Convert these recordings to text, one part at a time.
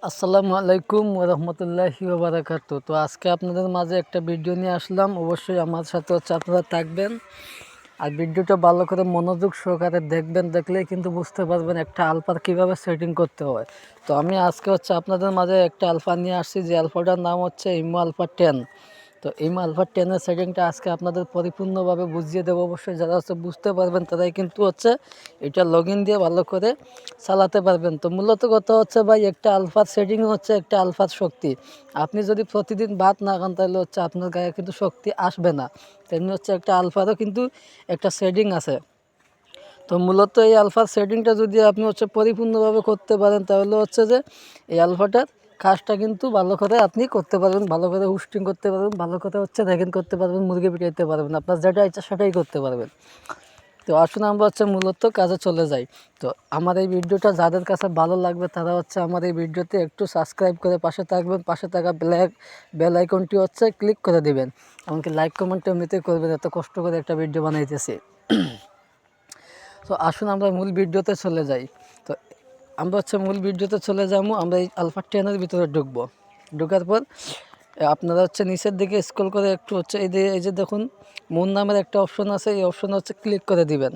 আসসালামু আলাইকুম ওরহমতুল্লাহি ওবারাকাতু। তো আজকে আপনাদের মাঝে একটা ভিডিও নিয়ে আসলাম। অবশ্যই আমার সাথে আপনারা থাকবেন আর ভিডিওটা ভালো করে মনোযোগ সহকারে দেখবেন। দেখলেই কিন্তু বুঝতে পারবেন একটা আলফার কীভাবে সেটিং করতে হয়। তো আমি আজকে আপনাদের মাঝে একটা আলফা নিয়ে আসছি, যে আলফাটার নাম হচ্ছে ইমো আলফা 10। তো ইমো আলফা 10-এর সেটিংটা আজকে আপনাদের পরিপূর্ণভাবে বুঝিয়ে দেবো। অবশ্যই যারা বুঝতে পারবেন তারাই কিন্তু এটা লগ ইন দিয়ে ভালো করে চালাতে পারবেন। তো মূলত কথা ভাই, একটা আলফার সেটিং একটা আলফার শক্তি। আপনি যদি প্রতিদিন ভাত না খান তাহলে আপনার গায়ে কিন্তু শক্তি আসবে না। তেমনি একটা আলফারও কিন্তু একটা সেটিং আছে। তো মূলত এই আলফার সেটিংটা যদি আপনি পরিপূর্ণভাবে করতে পারেন তাহলে যে এই আলফাটার কাজটা কিন্তু ভালো করে আপনি করতে পারবেন, ভালো করে হুস্টিং করতে পারবেন, ভালো করে রেগেন করতে পারবেন, মুরগি পিটাইতে পারবেন, আপনার যেটা ইচ্ছা সেটাই করতে পারবেন। তো আসুন আমরা মূলত কাজে চলে যাই। তো আমার এই ভিডিওটা যাদের কাছে ভালো লাগবে তারা আমার এই ভিডিওতে একটু সাবস্ক্রাইব করে পাশে থাকবেন, পাশে থাকা বেল আইকনটি ক্লিক করে দিবেন, এমনকি লাইক কমেন্ট এমনিতেই করবেন, এত কষ্ট করে একটা ভিডিও বানাইতেছি। তো আসুন আমরা মূল ভিডিওতে চলে যাই। তো আমরা মূল ভিডিওতে চলে যাবো। আমরা এই আলফা 10-এর ভিতরে ঢুকবো। ঢোকার পর আপনারা নিচের দিকে স্ক্রল করে একটু এই যে দেখুন মন নামের একটা অপশন আছে, এই অপশনে ক্লিক করে দিবেন।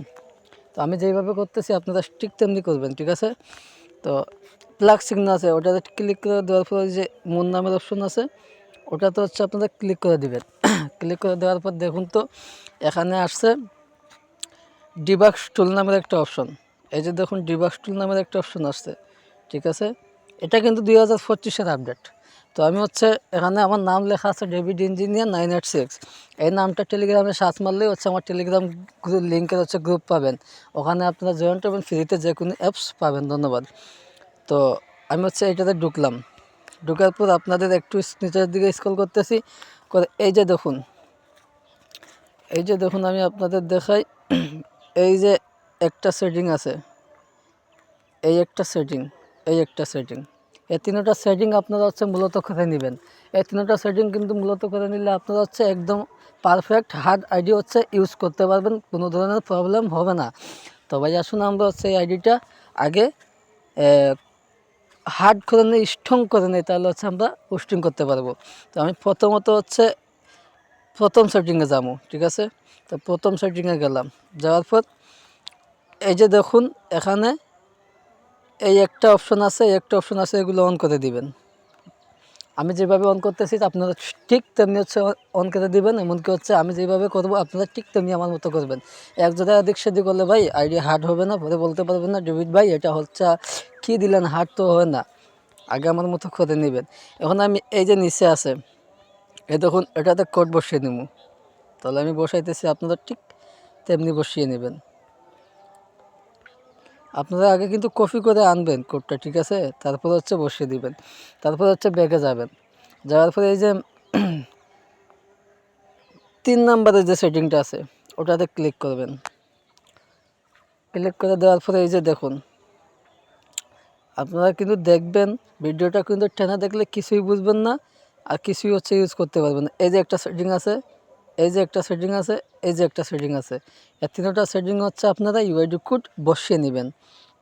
তো আমি যেইভাবে করতেছি আপনারা ঠিক তেমনি করবেন, ঠিক আছে? তো প্লাগ সিগন্যাল আছে, ওটাতে ক্লিক করে দেওয়ার পর যে মন নামের অপশন আছে ওটাতে আপনারা ক্লিক করে দিবেন। ক্লিক করে দেওয়ার পর দেখুন তো এখানে আসছে ডিবাক্স টুল নামের একটা অপশন। এই যে দেখুন ডিবাক্স টুল নামের একটা অপশন আসছে, ঠিক আছে? এটা কিন্তু 2025-এর আপডেট। তো আমি এখানে আমার নাম লেখা আছে ডেভিড ইঞ্জিনিয়ার 986। এই নামটা টেলিগ্রামে সার্চ মারলেই আমার টেলিগ্রাম লিঙ্কের গ্রুপ পাবেন। ওখানে আপনারা জয়েন্ট হবেন, ফ্রিতে যে কোনো অ্যাপস পাবেন। ধন্যবাদ। তো আমি এটাতে ঢুকলাম। ঢুকার পর আপনাদের একটু নিচের দিকে স্ক্রল করতেছি করে এই যে দেখুন আমি আপনাদের দেখাই। এই যে একটা সেটিং আছে, এই একটা সেটিং, এই একটা সেটিং, এই তিনটা সেটিং আপনারা মূলত করে নেবেন। এই তিনটা সেটিং কিন্তু মূলত করে নিলে আপনারা একদম পারফেক্ট হার্ড আইডি ইউজ করতে পারবেন, কোনো ধরনের প্রবলেম হবে না। তো ভাই আসুন আমরা এই আইডিটা আগে হার্ড করে নিই, স্ট্রং করে নিই, তাহলে আমরা হোস্টিং করতে পারবো। তো আমি প্রথমত প্রথম সেটিংয়ে যাবো, ঠিক আছে? তো প্রথম সেটিংয়ে গেলাম, যাওয়ার পর এই যে দেখুন এখানে এই একটা অপশন আছে, এই একটা অপশন আছে, এগুলো অন করে দিবেন। আমি যেভাবে অন করতেছি আপনারা ঠিক তেমনি অন করে দিবেন। এমনকি আমি যেভাবে করবো আপনারা ঠিক তেমনি আমার মতো করবেন। এক জায়গায় এদিক সেদিক করলে ভাই আইডি হার্ড হবে না, পরে বলতে পারবেন না ডেভিড ভাই এটা কী দিলেন, হার্ড তো হয় না। আগে আমার মতো করে নেবেন। এখন আমি এই যে নিচে আছে, এই দেখুন এটাতে কোড বসিয়ে নেব। তাহলে আমি বসাইতেছি, আপনারা ঠিক তেমনি বসিয়ে নেবেন। আপনারা আগে কিন্তু কপি করে আনবেন কোডটা, ঠিক আছে? তারপর বসিয়ে দিবেন। তারপর ব্যাগে যাবেন, যাওয়ার পরে এই যে 3 নাম্বারের যে সেটিংটা আছে ওটাতে ক্লিক করবেন। ক্লিক করে দেওয়ার পরে এই যে দেখুন আপনারা কিন্তু দেখবেন ভিডিওটা কিন্তু টেনে দেখলে কিছুই বুঝবেন না আর কিছুই ইউজ করতে পারবেন না। এই যে একটা সেটিং আছে, এই যে একটা সেটিং আছে, এই যে একটা সেটিং আছে, এই তিনটা সেটিং আপনারা ইউআইডি কোড বসিয়ে নেবেন।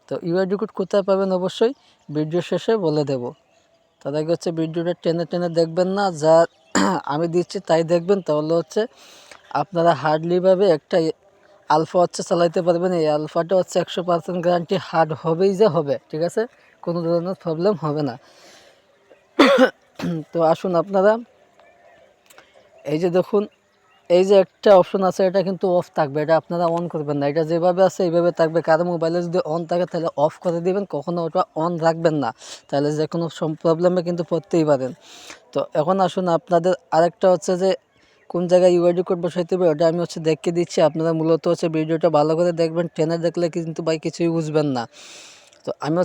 তো ইউআইডি কোড কোথায় পাবেন অবশ্যই ভিডিও শেষে বলে দেব। তার আগে ভিডিওটা টেনে টেনে দেখবেন না, যা আমি দিচ্ছি তাই দেখবেন, তাহলে আপনারা হার্ডলিভাবে একটা আলফা চালাইতে পারবেন। এই আলফাটা 100% গ্যারান্টি হার্ড হবেই যে হবে, ঠিক আছে? কোনো ধরনের প্রবলেম হবে না। তো আসুন আপনারা এই যে দেখুন এই যে একটা অপশন আছে, এটা কিন্তু অফ থাকবে, এটা আপনারা অন করবেন না। এটা যেভাবে আছে এইভাবে থাকবে। কারো মোবাইলে যদি অন থাকে তাহলে অফ করে দিবেন, কখনো ওটা অন রাখবেন না, তাহলে যে কোনো প্রবলেমে কিন্তু পড়তেই পারেন। তো এখন আসুন আপনাদের আরেকটা যে কোন জায়গায় ইউআইডি কোড বসাইতে হবে ওটা আমি দেখিয়ে দিচ্ছি। আপনারা মূলত ভিডিওটা ভালো করে দেখবেন, টেনে দেখলে কিন্তু ভাই কিছুই বুঝবেন না। তো আমি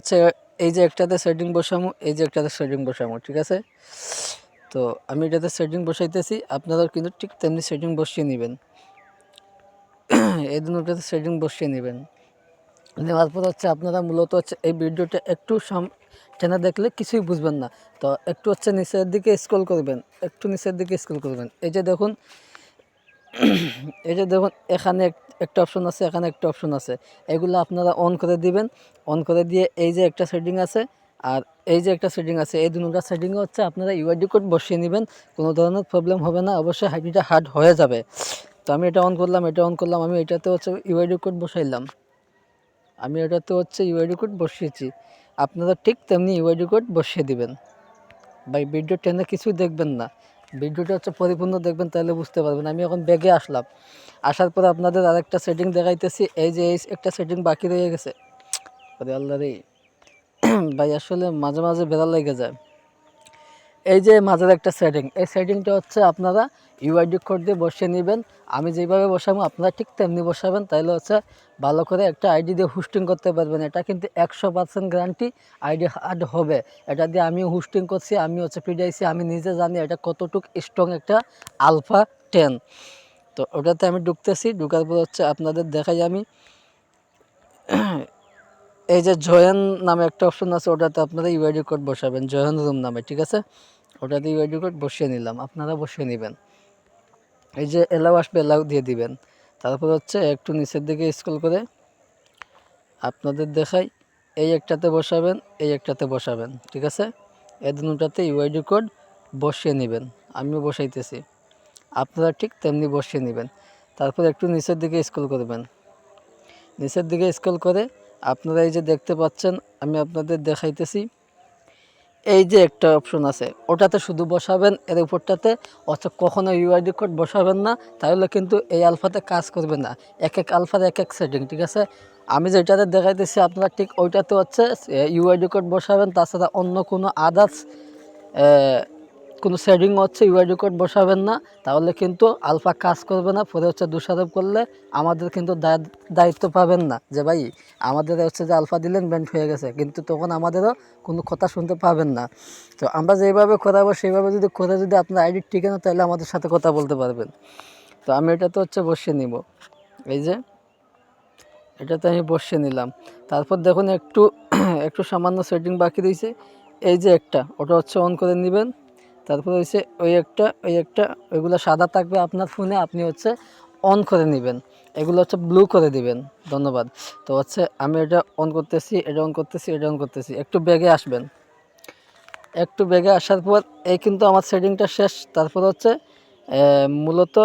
এই যে একটাতে সেটিং বসামো, এই যে একটাতে সেটিং বসামো, ঠিক আছে? তো আমি এটাতে সেটিং বসাইতেছি, আপনারাও কিন্তু ঠিক তেমনি সেটিং বসিয়ে নেবেন। এই দুটোতে সেটিং বসিয়ে নেবেন। নেওয়ার পর আপনারা মূলত এই ভিডিওটা একটু টেনে দেখলে কিছুই বুঝবেন না। তো একটু নিচের দিকে স্ক্রল করবেন, একটু নিচের দিকে স্ক্রল করবেন। এই যে দেখুন এই যে দেখুন এখানে একটা অপশন আছে, এখানে একটা অপশন আছে, এগুলো আপনারা অন করে দিবেন। অন করে দিয়ে এই যে একটা সেটিং আছে আর এই যে একটা সেটিং আছে, এই দুটো সেটিংয়ে হচ্ছে আপনারা ইউআইডি কোড বসিয়ে নেবেন, কোনো ধরনের প্রবলেম হবে না, অবশ্যই আইডিটা হার্ড হয়ে যাবে। তো আমি এটা অন করলাম, আমি এটাতে হচ্ছে ইউআইডি কোড বসাইলাম, আমি এটাতে হচ্ছে ইউআইডি কোড বসিয়েছি। আপনারা ঠিক তেমনি ইউআইডি কোড বসিয়ে দিবেন। ভাই ভিডিও টেনে কিছুই দেখবেন না, ভিডিওটা হচ্ছে পরিপূর্ণ দেখবেন, তাহলে বুঝতে পারবেন। আমি এখন ব্যাগে আসলাম, আসার পরে আপনাদের আরেকটা সেটিং দেখাইতেছি। এই যে এই একটা সেটিং বাকি রয়ে গেছে, আরে আল্লাহ রে ভাই আসলে মাঝে মাঝে বেড়া লেগে যায়। এই যে মাঝের একটা সেটিং, এই সেটিংটা হচ্ছে আপনারা ইউআইডি কোড দিয়ে বসিয়ে নেবেন। আমি যেভাবে বসাবো আপনারা ঠিক তেমনি বসাবেন, তাহলে হচ্ছে ভালো করে একটা আইডি দিয়ে হোস্টিং করতে পারবেন। এটা কিন্তু 100% গ্যারান্টি আইডি হার্ড হবে। এটা দিয়ে আমিও হোস্টিং করছি, আমি হচ্ছে পিডিআইছি, আমি নিজে জানি এটা কতটুকু স্ট্রং একটা আলফা 10। তো ওটাতে আমি ঢুকতেছি, ঢুকার পর হচ্ছে আপনাদের দেখাই আমি। এই যে জয়েন নামে একটা অপশন আছে, ওটাতে আপনারা ইউআইডি কোড বসাবেন, জয়েন রুম নামে, ঠিক আছে। ওটাতে ইউআইডি কোড বসিয়ে নিলাম, আপনারা বসিয়ে নেবেন। এই যে এলাও আসবে, এলাও দিয়ে দিবেন। তারপর হচ্ছে একটু নিচের দিকে স্ক্রল করে আপনাদের দেখাই, এই একটাতে বসাবেন, এই একটাতে বসাবেন, ঠিক আছে। এই দুটাতে ইউআইডি কোড বসিয়ে নেবেন, আমিও বসাইতেছি, আপনারা ঠিক তেমনি বসিয়ে নেবেন। তারপর একটু নিচের দিকে স্ক্রল করবেন, নিচের দিকে স্ক্রল করে আপনারা এই যে দেখতে পাচ্ছেন, আমি আপনাদের দেখাইতেছি, এই যে একটা অপশন আছে ওটাতে শুধু বসাবেন, এর উপরটাতে কখনো ইউআইডি কোড বসাবেন না, তাহলে কিন্তু এই আলফাতে কাজ করবে না। এক এক আলফার এক এক সেটিং, ঠিক আছে। আমি যেটাতে দেখাইতেছি আপনারা ঠিক ওইটাতে হচ্ছে ইউআইডি কোড বসাবেন, তাছাড়া অন্য কোনো আদার্স কোনো সেটিং হচ্ছে ইউআইডি কোড বসাবেন না, তাহলে কিন্তু আলফা কাজ করবে না। পরে হচ্ছে দোষারোপ করলে আমাদের কিন্তু দায়িত্ব পাবেন না, যে ভাই আমাদের হচ্ছে যে আলফা দিলেন ব্যান্ড হয়ে গেছে, কিন্তু তখন আমাদেরও কোনো কথা শুনতে পাবেন না। তো আমরা যেভাবে করাবো সেইভাবে যদি করে যদি আপনার আইডি ঠিক না, তাহলে আমাদের সাথে কথা বলতে পারবেন। তো আমি এটাতে হচ্ছে বসিয়ে নিব, এই যে এটাতে আমি বসিয়ে নিলাম। তারপর দেখুন একটু একটু সামান্য সেটিং বাকি রয়েছে, এই যে একটা ওটা হচ্ছে অন করে নেবেন। তারপর হচ্ছে ওই একটা ওইগুলো সাদা থাকবে আপনার ফোনে, আপনি হচ্ছে অন করে নেবেন, এগুলো হচ্ছে ব্লু করে দিবেন। ধন্যবাদ। তো হচ্ছে আমি এটা অন করতেছি, এটা অন করতেছি, এটা অন করতেছি। একটু ব্যাগে আসবেন, একটু ব্যাগে আসার পর এই কিন্তু আমার সেটিংটা শেষ। তারপর হচ্ছে মূলত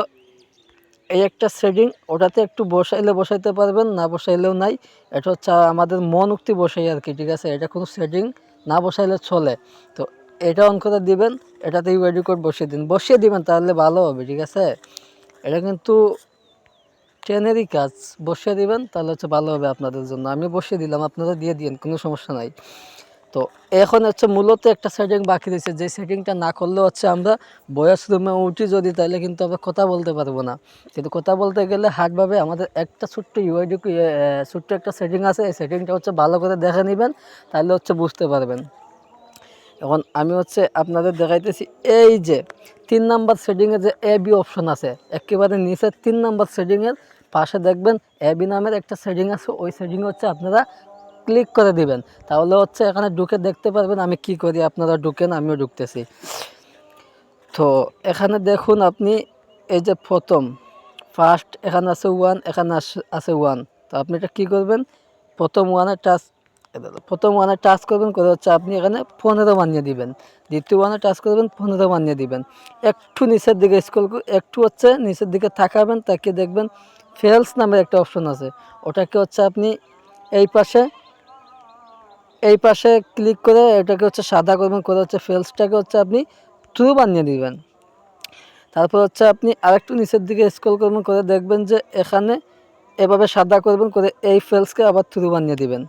এই একটা সেটিং, ওটাতে একটু বসাইলে বসাইতে পারবেন, না বসাইলেও নাই। এটা হচ্ছে আমাদের মন উক্তি বসাই আর কি, ঠিক আছে। এটা কোনো সেটিং না বসাইলে চলে। তো এটা অন করে দিবেন, এটাতে ইউআইডি কোড বসিয়ে দিবেন, তাহলে ভালো হবে, ঠিক আছে। এটা কিন্তু ট্রেনেরই কাজ, বসিয়ে দিবেন তাহলে হচ্ছে ভালো হবে আপনাদের জন্য। আমি বসিয়ে দিলাম, আপনারা দিয়ে দিন, কোনো সমস্যা নাই। তো এখন হচ্ছে মূলত একটা সেটিং বাকি রয়েছে, যে সেটিংটা না করলে হচ্ছে আমরা ভয়েস রুমে উঠি যদি, তাহলে কিন্তু আমরা কথা বলতে পারবো না। কিন্তু কথা বলতে গেলে হার্ডভাবে আমাদের একটা ছোট্ট ইউআইডি ছোট্ট একটা সেটিং আছে, এই সেটিংটা হচ্ছে ভালো করে দেখে নেবেন, তাহলে হচ্ছে বুঝতে পারবেন। এখন আমি হচ্ছে আপনাদের দেখাইতেছি, এই যে 3 নাম্বার সেটিংয়ে যে এবি অপশন আছে, একেবারে নিচে 3 নাম্বার সেটিংয়ের পাশে দেখবেন এবি নামের একটা সেটিং আছে, ওই সেটিং হচ্ছে আপনারা ক্লিক করে দিবেন, তাহলে হচ্ছে এখানে ঢুকে দেখতে পারবেন আমি কি করি। আপনারা ঢুকেন, আমিও ঢুকতেছি। তো এখানে দেখুন আপনি, এই যে ফার্স্ট এখানে আছে 1, এখানে আছে 1। তো আপনি এটা কী করবেন, প্রথম ওয়ানে টাচ করবেন, করে হচ্ছে আপনি এখানে 15 বানিয়ে দিবেন। দ্বিতীয় ওয়ানে টাচ করবেন, 15 বানিয়ে দিবেন। একটু নিচের দিকে একটু হচ্ছে নিচের দিকে তাকাবেন, তাকিয়ে দেখবেন ফেলস নামের একটা অপশন আছে, ওটাকে হচ্ছে আপনি এই পাশে ক্লিক করে এটাকে হচ্ছে সাদা করবেন, করে হচ্ছে ফেলসটাকে হচ্ছে আপনি ট্রু বানিয়ে দিবেন। তারপর হচ্ছে আপনি আরেকটু নিচের দিকে স্ক্রল করবেন, করে দেখবেন যে এখানে এভাবে সাদা করবেন, করে এই ফেলসকে আবার ট্রু বানিয়ে দিবেন,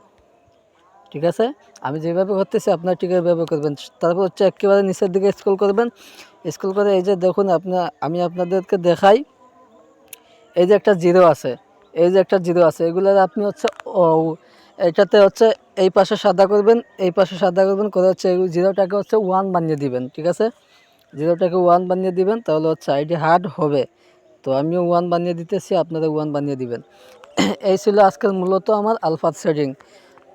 ঠিক আছে। আমি যেভাবে করতেছি আপনার ঠিক এভাবে করবেন। তারপর হচ্ছে একেবারে নিচের দিকে স্ক্রল করবেন, স্ক্রল করে এই যে দেখুন আমি আপনাদেরকে দেখাই, এই যে একটা জিরো আছে, এগুলোর আপনি হচ্ছে এটাতে হচ্ছে এই পাশে সাদা করবেন, করে হচ্ছে এই জিরোটাকে হচ্ছে 1 বানিয়ে দিবেন, ঠিক আছে। জিরোটাকে 1 বানিয়ে দিবেন, তাহলে হচ্ছে আইডি হার্ড হবে। তো আমিও 1 বানিয়ে দিতেছি, আপনারা 1 বানিয়ে দিবেন। এই ছিল আজকের মূলত আমার আলফা সেটিং।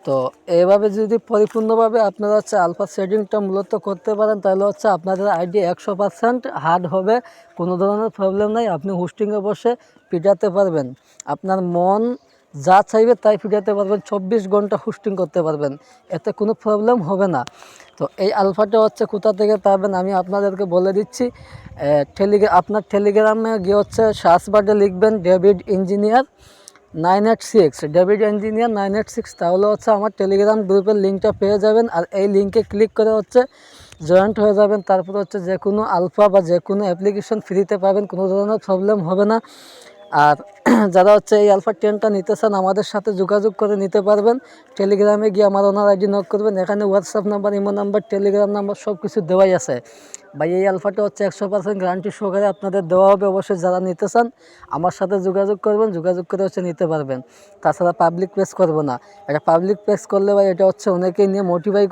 তো এইভাবে যদি পরিপূর্ণভাবে আপনারা হচ্ছে আলফা সেটিংটা মূলত করতে পারেন, তাহলে হচ্ছে আপনাদের আইডি 100% হার্ড হবে, কোনো ধরনের প্রবলেম নাই। আপনি হোস্টিংয়ে বসে পিটাতে পারবেন, আপনার মন যা চাইবে তাই ফিরাতে পারবেন, 24 ঘন্টা হোস্টিং করতে পারবেন, এতে কোনো প্রবলেম হবে না। তো এই আলফাটা হচ্ছে কোথা থেকে পাবেন আমি আপনাদেরকে বলে দিচ্ছি। আপনার টেলিগ্রামে গিয়ে হচ্ছে সার্চ বারে লিখবেন ডেভিড ইঞ্জিনিয়ার 986, ডেভিড ইঞ্জিনিয়ার 986, তাহলে হচ্ছে আমার টেলিগ্রাম গ্রুপের লিঙ্কটা পেয়ে যাবেন। আর এই লিঙ্কে ক্লিক করে হচ্ছে জয়েন্ট হয়ে যাবেন। তারপর হচ্ছে যে কোনো আলফা বা যে কোনো অ্যাপ্লিকেশন ফ্রিতে পাবেন, কোনো ধরনের প্রবলেম হবে না। আর যারা হচ্ছে এই আলফা 10টা নিতে চান আমাদের সাথে যোগাযোগ করে নিতে পারবেন। টেলিগ্রামে গিয়ে আমার ওনার আইডি নক করবেন, এখানে WhatsApp number, imo number, Telegram number সব কিছু দেওয়াই আছে ভাই। এই আলফাটা হচ্ছে 100% গ্যারান্টি সহকারে আপনাদের দেওয়া হবে। অবশ্যই যারা নিতে চান আমার সাথে যোগাযোগ করবেন, যোগাযোগ করে হচ্ছে নিতে পারবেন। তাছাড়া পাবলিক পেজ করবো না, এটা পাবলিক পেজ করলে ভাই এটা হচ্ছে অনেকেই নিয়ে মোটিভাই